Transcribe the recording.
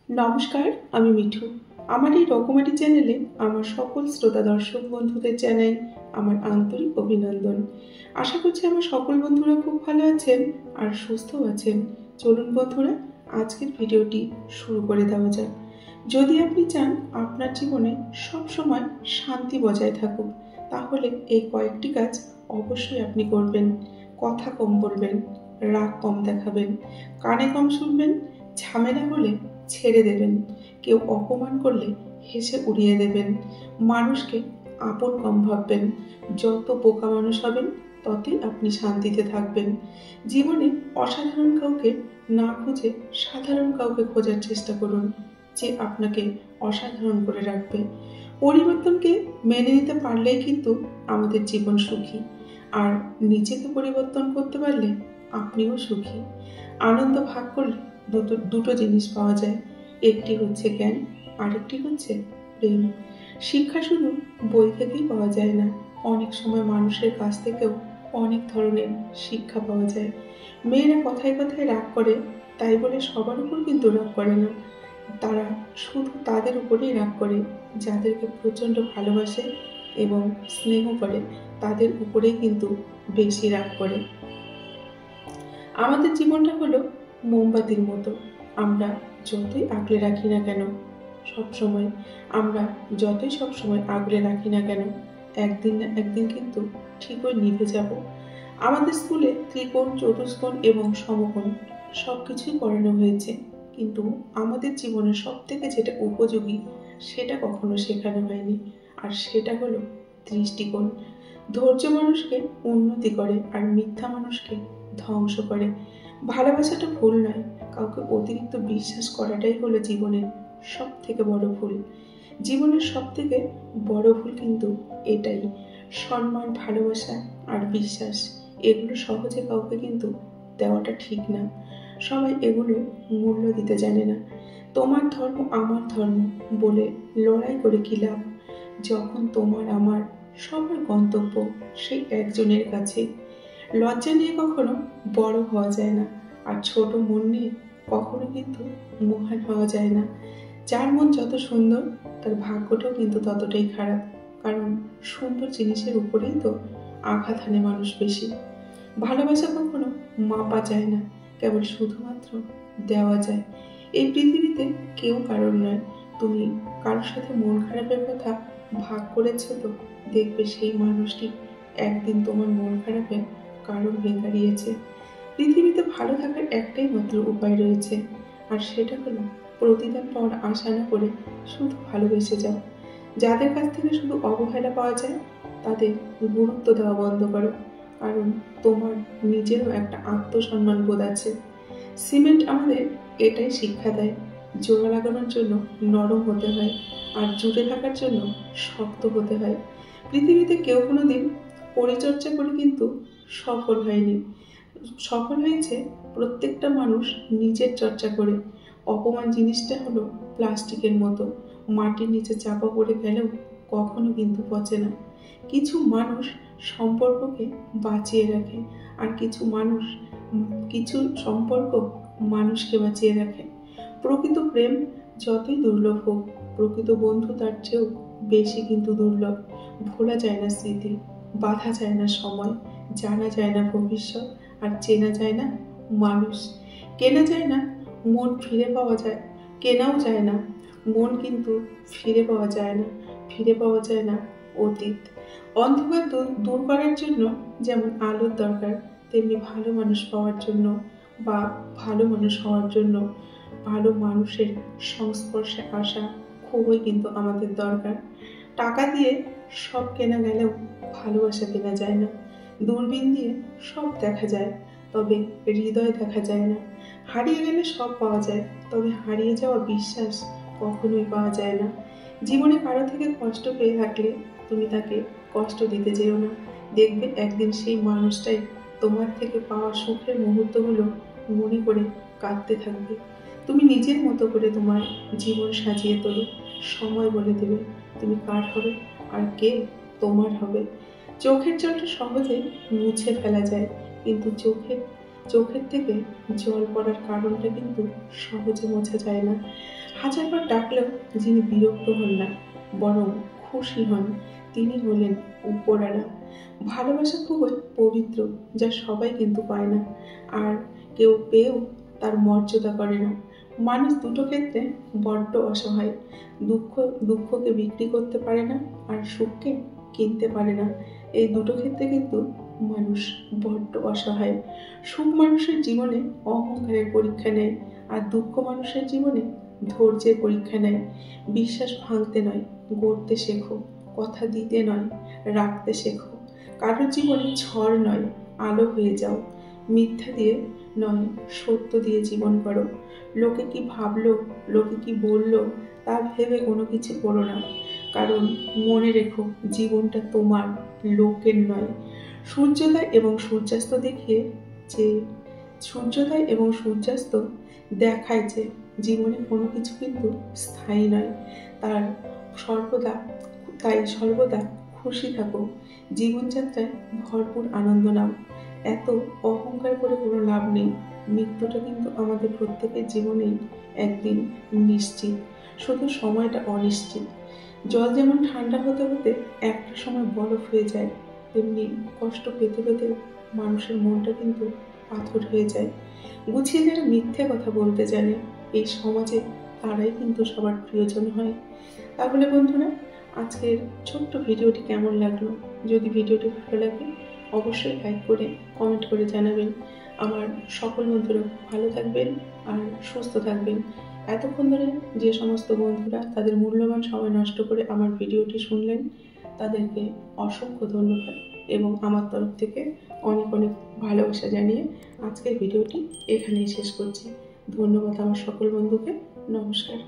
নমস্কার, আমি মিঠু। আমার এই রকমারি চ্যানেলে আমার সকল শ্রোতা দর্শক বন্ধুদের জানাই আমার আন্তরিক অভিনন্দন। আশা করছি আমার সকল বন্ধুরা খুব ভালো আছেন আর সুস্থও আছেন। চলুন বন্ধুরা, আজকের ভিডিওটি শুরু করে দেওয়া যাক। যদি আপনি চান আপনার জীবনে সব সময় শান্তি বজায় থাকুক, তাহলে এই কয়েকটি কাজ অবশ্যই আপনি করবেন। কথা কম বলবেন, রাগ কম দেখাবেন, কানে কম শুনবেন, ঝামেলা হলে ছেড়ে দেবেন, কেউ অপমান করলে হেসে উড়িয়ে দেবেন, মানুষকে আপন কম ভাববেন। যত বোকা মানুষ হবেন ততই আপনি শান্তিতে থাকবেন। জীবনে অসাধারণ কাউকে না খুঁজে সাধারণ কাউকে খোঁজার চেষ্টা করুন, যে আপনাকে অসাধারণ করে রাখবে। পরিবর্তনকে মেনে নিতে পারলেই কিন্তু আমাদের জীবন সুখী, আর নিজেকে পরিবর্তন করতে পারলে আপনিও সুখী। আনন্দ ভাগ করলে দুটো জিনিস পাওয়া যায়, একটি হচ্ছে জ্ঞান, আরেকটি হচ্ছে প্রেম। শিক্ষা শুধু বই থেকেই পাওয়া যায় না, অনেক সময় মানুষের কাছ থেকেও অনেক ধরনের শিক্ষা পাওয়া যায়। মেয়েরা কথায় কথায় রাগ করে, তাই বলে সবার উপর কিন্তু রাগ করে না। তারা শুধু তাদের উপরেই রাগ করে যাদেরকে প্রচণ্ড ভালোবাসে এবং স্নেহ করে, তাদের উপরেই কিন্তু বেশি রাগ করে। আমাদের জীবনটা হলো মোমবাতির মতো। আমরা যতই আগলে রাখি না কেন, সবসময় আগলে রাখি না কেন, একদিন না একদিন কিন্তু ঠিকই নিভে যাব। আমাদের স্কুলে ত্রিকোণ, চতুষ্কোণ এবং সমকোণ সবকিছুই পড়ানো হয়েছে, কিন্তু আমাদের জীবনে সব থেকে যেটা উপযোগী সেটা কখনো শেখানো হয়নি, আর সেটা হলো দৃষ্টিকোণ। ধৈর্য মানুষকে উন্নতি করে আর মিথ্যা মানুষকে ধ্বংস করে। ভালোবাসাটা ভুল নয়, কাউকে অতিরিক্ত বিশ্বাস করাটাই হলো জীবনের সব থেকে বড় ভুল। জীবনের সব থেকে বড় ভুল কিন্তু এটাই। সম্মান, ভালোবাসা আর বিশ্বাস, এগুলো সহজে কাউকে কিন্তু দেওয়াটা ঠিক না। সবাই এগুলো মূল্য দিতে জানে না। তোমার ধর্ম আমার ধর্ম বলে লড়াই করে কি লাভ, যখন তোমার আমার সবার গন্তব্য সেই একজনের কাছে। লজ্জা নিয়ে কখনো বড় হওয়া যায় না, আর ছোট মন নিয়ে কখনো কিন্তু মহান হওয়া যায় না। যার মন যত সুন্দর, তার ভাগ্যটাও কিন্তু ততটাই খারাপ, কারণ সুন্দর জিনিসের উপরেই তো আঘাত হানে মানুষ বেশি। ভালোবাসা কখনো মাপা যায় না, কেবল শুধুমাত্র দেওয়া যায়। এই পৃথিবীতে কেউ কারোর নয়। তুমি কারোর সাথে মন খারাপের কথা ভাগ করেছো তো দেখবে সেই মানুষটি একদিন তোমার মন খারাপের কারণ হয়ে দাঁড়িয়েছে। পৃথিবীতে ভালো থাকার একটাই মাত্র উপায় রয়েছে, আর সেটা হলো প্রতিদান পাওয়ার আশা না করে শুধু ভালোবেসে যাও। যাদের কাছ থেকে শুধু অবহেলা পাওয়া যায় তাদের গুরুত্ব দেওয়া বন্ধ করো, কারণ তোমার নিজেরও একটা আত্মসম্মান বোধ আছে। সিমেন্ট আমাদের এটাই শিক্ষা দেয়, জোড়া লাগানোর জন্য নরম হতে হয়, আর জুড়ে থাকার জন্য শক্ত হতে হয়। পৃথিবীতে কেউ কোনোদিন পরিচর্যা করে কিন্তু সফল হয়নি। সফল হয়েছে প্রত্যেকটা মানুষ নিজের চর্চা করে। অপমান জিনিসটা হলো প্লাস্টিকের মতো, মাটির নিচে চাপা পড়ে গেলেও কখনো কিন্তু পচে না। কিছু মানুষ সম্পর্ককে বাঁচিয়ে রাখে, আর কিছু সম্পর্ক মানুষকে বাঁচিয়ে রাখে। প্রকৃত প্রেম যতই দুর্লভ হোক, প্রকৃত বন্ধু তার চেয়েও বেশি কিন্তু দুর্লভ। ভোলা যায় না স্মৃতি, বাঁধা যায় না সময়, জানা যায় না ভবিষ্যৎ, আর চেনা যায় না মানুষ। কেনা যায় না মন, কেনাও যায় না মন, কিন্তু ফিরে পাওয়া যায় না অতীত। অন্ধকার দূর করার জন্য যেমন আলোর দরকার, তেমনি ভালো মানুষ পাওয়ার জন্য বা ভালো মানুষ হওয়ার জন্য ভালো মানুষের সংস্পর্শে আসা খুবই কিন্তু আমাদের দরকার। টাকা দিয়ে সব কেনা গেলেও ভালোবাসা কেনা যায় না। দূরবীন দিয়ে সব দেখা যায়, তবে হৃদয় দেখা যায় না। হারিয়ে গেলে সব পাওয়া যায়, তবে হারিয়ে যাওয়া বিশ্বাস কখনোই পাওয়া যায় না। জীবনে কারো থেকে কষ্ট পেয়ে থাকলে তুমি তাকে কষ্ট দিতে যেও না। দেখবে একদিন সেই মানুষটাই তোমার থেকে পাওয়া সুখের মুহূর্তগুলো মনে করে কাঁদতে থাকবে। তুমি নিজের মতো করে তোমার জীবন সাজিয়ে তোলো, সময় বলে দেবে তুমি কার হবে আর কে তোমার হবে। চোখের জলটা সহজে মুছে ফেলা যায়, কিন্তু চোখের থেকে জল পড়ার কারণটা কিন্তু সহজে মোছা যায় না। হাজারবার ডাকলেও যিনি বিরক্ত হন না, বরং খুশি হন, তিনি হলেন উপরওয়ালা। ভালোবাসা খুবই পবিত্র, যা সবাই কিন্তু পায় না, আর কেউ পেয়েও তার মর্যাদা করে না। মানুষ দুটো ক্ষেত্রে বড্ড অসহায়। দুঃখকে বিক্রি করতে পারে না, আর সুখকে কিনতে পারে না। এই দুটো ক্ষেত্রে কিন্তু মানুষ বড্ড অসহায়। সুখ মানুষের জীবনে অহংকারের পরীক্ষা নেয়, আর দুঃখ মানুষের জীবনে ধৈর্যের পরীক্ষা নেয়। বিশ্বাস ভাঙতে নয়, গড়তে শেখো। কথা দিতে নয়, রাখতে শেখো। কারোর জীবনে ঝড় নয়, আলো হয়ে যাও। মিথ্যা দিয়ে নয়, সত্য দিয়ে জীবন করো। লোকে কি ভাবলো, লোকে কি বললো, তা ভেবে কোনো কিছু করো না। কারণ মনে রেখো, জীবনটা তোমার, লোকের নয়। সূর্যোদয় এবং সূর্যাস্ত দেখিয়ে যে সূর্যোদয় এবং সূর্যাস্ত দেখায় যে জীবনে কোনো কিছু কিন্তু স্থায়ী নয়। তাই সর্বদা খুশি থাকো। জীবনযাত্রায় ভরপুর আনন্দ নাও। এত অহংকার করে কোনো লাভ নেই। মৃত্যুটা কিন্তু আমাদের প্রত্যেকের জীবনেই একদিন নিশ্চিত, শুধু সময়টা অনিশ্চিত। জল যেমন ঠান্ডা হতে হতে একটা সময় বরফ হয়ে যায়, তেমনি কষ্ট পেতে পেতে মানুষের মনটা কিন্তু পাথর হয়ে যায়। গুছিয়ে যারা মিথ্যে কথা বলতে জানে এই সমাজে, তারাই কিন্তু সবার প্রিয়জন হয়। তাহলে বন্ধুরা, আজকের ছোট্ট ভিডিওটি কেমন লাগলো? যদি ভিডিওটি ভালো লাগে অবশ্যই লাইক করে কমেন্ট করে জানাবেন। আমার সকল বন্ধুরা ভালো থাকবেন আর সুস্থ থাকবেন। এতক্ষণ ধরে যে সমস্ত বন্ধুরা তাদের মূল্যবান সময় নষ্ট করে আমার ভিডিওটি শুনলেন, তাদেরকে অসংখ্য ধন্যবাদ এবং আমার তরফ থেকে অনেক অনেক ভালোবাসা জানিয়ে আজকের ভিডিওটি এখানেই শেষ করছি। ধন্যবাদ আমার সকল বন্ধুকে। নমস্কার।